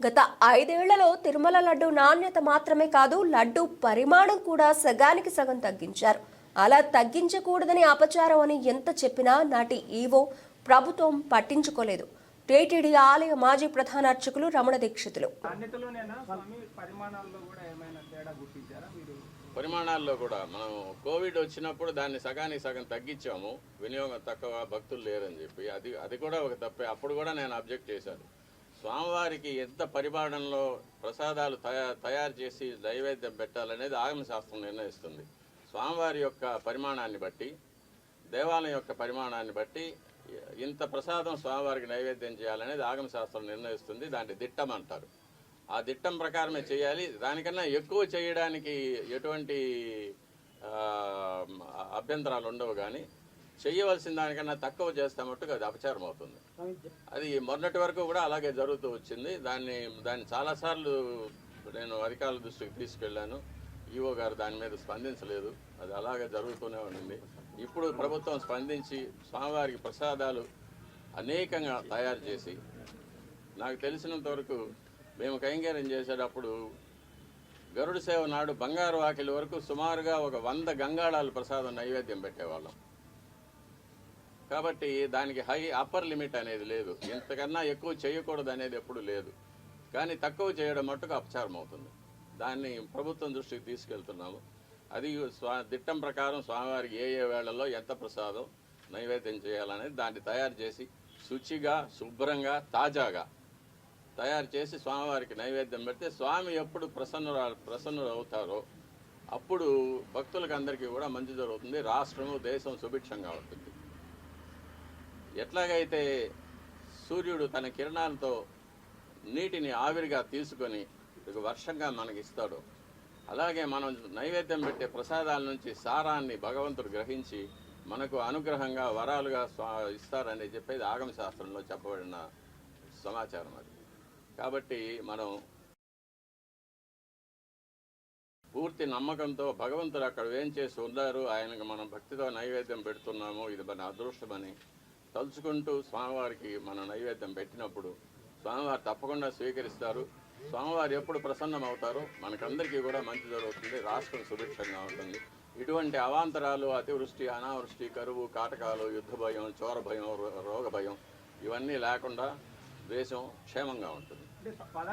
గత 5 ఏళ్లలో తిరుమల లడ్డు నాణ్యత మాత్రమే కాదు, లడ్డు పరిమాణం కూడా సగానికి సగం తగ్గించారు. అలా తగ్గించకూడదని అపచారం అని ఎంత చెప్పినా నాటి ఈవో ప్రభుత్వం పట్టించుకోలేదు. టీటీడీ ఆలయ మాజీ ప్రధాన అర్చకులు రమణ దీక్షితులు. పరిమాణాల్లో కూడా మనం కోవిడ్ వచ్చినప్పుడు దాన్ని సగానికి సగం తగ్గించాము, వినియోగం తక్కువ, భక్తులు లేరని చెప్పి. అది కూడా ఒక తప్పే. అప్పుడు కూడా నేను అబ్జెక్ట్ చేశాను. స్వామివారికి ఎంత పరిమాణంలో ప్రసాదాలు తయారు చేసి నైవేద్యం పెట్టాలనేది ఆగమ శాస్త్రం నిర్ణయిస్తుంది. స్వామివారి యొక్క పరిమాణాన్ని బట్టి, దేవాలయం యొక్క పరిమాణాన్ని బట్టి ఇంత ప్రసాదం స్వామివారికి నైవేద్యం చేయాలనేది ఆగమ శాస్త్రం నిర్ణయిస్తుంది. దాన్ని దిట్టం అంటారు. ఆ దిట్టం ప్రకారమే చేయాలి. దానికన్నా ఎక్కువ చేయడానికి ఎటువంటి అభ్యంతరాలు ఉండవు. కానీ చేయవలసిన దానికన్నా తక్కువ చేస్తే మట్టుకు అది అపచారం అవుతుంది. అది మొన్నటి వరకు కూడా అలాగే జరుగుతూ వచ్చింది. దాన్ని చాలాసార్లు నేను అధికారుల దృష్టికి తీసుకెళ్లాను. ఈవో గారు దాని మీద స్పందించలేదు. అది అలాగే జరుగుతూనే ఉండింది. ఇప్పుడు ప్రభుత్వం స్పందించి స్వామివారికి ప్రసాదాలు అనేకంగా తయారు చేసి, నాకు తెలిసినంత వరకు మేము కైంకర్యం చేసేటప్పుడు గరుడ సేవ నాడు బంగారు వాకిలి వరకు సుమారుగా ఒక 100 గంగాళాలు ప్రసాదం నైవేద్యం పెట్టేవాళ్ళం. కాబట్టి దానికి అప్పర్ లిమిట్ అనేది లేదు. ఇంతకన్నా ఎక్కువ చేయకూడదు అనేది ఎప్పుడు లేదు. కానీ తక్కువ చేయడం మట్టుకు అపచారం అవుతుంది. దాన్ని ప్రభుత్వం దృష్టికి తీసుకెళ్తున్నాము. అది దిట్టం ప్రకారం స్వామివారికి ఏ వేళల్లో ఎంత ప్రసాదం నైవేద్యం చేయాలనేది దాన్ని తయారు చేసి శుచిగా, శుభ్రంగా, తాజాగా తయారు చేసి స్వామివారికి నైవేద్యం పెడితే స్వామి ఎప్పుడు ప్రసన్నులు అవుతారో అప్పుడు భక్తులకు అందరికీ కూడా మంచి జరుగుతుంది. రాష్ట్రము, దేశం సుభిక్షంగా ఉంటుంది. ఎట్లాగైతే సూర్యుడు తన కిరణాలతో నీటిని ఆవిరిగా తీసుకొని వర్షంగా మనకిస్తాడో, అలాగే మనం నైవేద్యం పెట్టే ప్రసాదాల నుంచి సారాన్ని భగవంతుడు గ్రహించి మనకు అనుగ్రహంగా వరాలుగా ఇస్తారని చెప్పేది ఆగమ శాస్త్రంలో చెప్పబడిన సమాచారం. అది కాబట్టి మనం పూర్తి నమ్మకంతో భగవంతుడు అక్కడ ఏం చేసి ఉన్నారు, ఆయనకు మనం భక్తితో నైవేద్యం పెడుతున్నాము, ఇది మన అదృష్టమని తలుచుకుంటూ స్వామివారికి మనం నైవేద్యం పెట్టినప్పుడు స్వామివారు తప్పకుండా స్వీకరిస్తారు. స్వామివారు ఎప్పుడు ప్రసన్నం అవుతారో మనకందరికీ కూడా మంచి జరుగుతుంది. రాష్ట్రం సుభిక్షంగా ఉంటుంది. ఇటువంటి అవాంతరాలు, అతివృష్టి, అనావృష్టి, కరువు, కాటకాలు, యుద్ధ భయం, చోర భయం, రోగ భయం ఇవన్నీ లేకుండా దేశం క్షేమంగా ఉంటుంది.